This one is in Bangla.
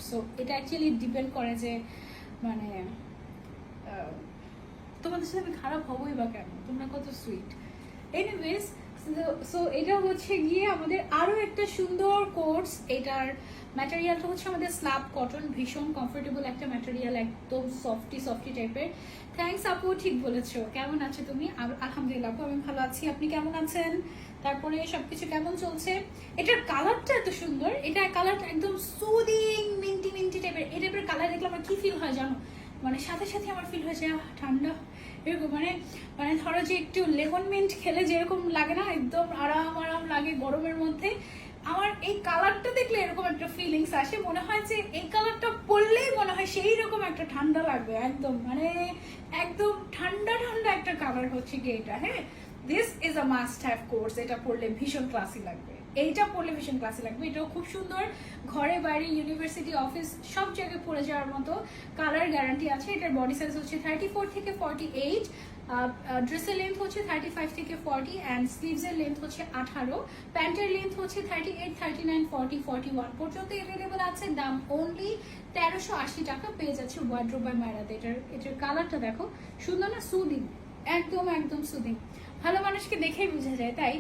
সো এটা অ্যাকচুয়ালি ডিপেন্ড করে যে মানে তোমাদের সাথে আমি খারাপ হবই বা কেন, তোমরা কত সুইট। এনিওয়েজ, সো এটা হচ্ছে গিয়ে আমাদের আরো একটা সুন্দর কোর্স। এটার ম্যাটেরিয়ালটা হচ্ছে আমাদের স্ল্যাব কটন, ভীষণ কমফোর্টেবল একটা ম্যাটেরিয়াল, একদম সফটি সফটি টাইপের। থ্যাংকস আপু, ঠিক বলেছো। কেমন আছো তুমি? আলহামদুলিল্লাহ আপু, আমি ভালো আছি। আপনি কেমন আছেন? তারপরে সবকিছু কেমন চলছে? এটার কালারটা এত সুন্দর, এটার কালারটা একদম সুদিং মিন্টি মিন্টি টাইপের। এই টাইপের কালার দেখলে আমার কি ফিল হয় জানো? মানে সাথে সাথে আমার ফিল হয়েছে ঠান্ডা এরকম, মানে মানে ধরো যে একটু লেমন মিন্ট খেলে যেরকম লাগে না, একদম আরাম আরাম লাগে গরমের মধ্যে। আমার এই কালারটা দেখলে এরকম একটা ফিলিংস আসে, মনে হয় যে এই কালারটা পরলেই মনে হয় সেই রকম একটা ঠান্ডা লাগবে, একদম মানে একদম ঠান্ডা ঠান্ডা একটা কালার হচ্ছে কি এটা। হ্যাঁ, this is a must have course. এটা পরলে ভীষণ ক্লাসি লাগবে, এইটা পরলে ভীষণ ক্লাসি লাগবে। এটাও খুব সুন্দর, ঘরে বাইরে ইউনিভার্সিটি অফিস সব জায়গায় পরে যাওয়ার মতো কালার গ্যারান্টি আছে। এটার বডি সাইজ হচ্ছে 34 থেকে 48, ড্রেসের লেন্থ হচ্ছে 35 থেকে 40 অ্যান্ড স্লিভসের লেন্থ হচ্ছে 18, প্যান্টের লেন্থ হচ্ছে 38, 39, 40, 41 পর্যন্ত অ্যাভেলেবল আছে। দাম অনলি 1380 টাকা। পেয়ে যাচ্ছে ওয়ার্ড্রোব বাই মায়রাতে। এটার কালারটা দেখো, সুন্দর না? সুদিং, একদম একদম সুদিং। ভালো মানুষকে দেখেই বোঝা যায়, তাই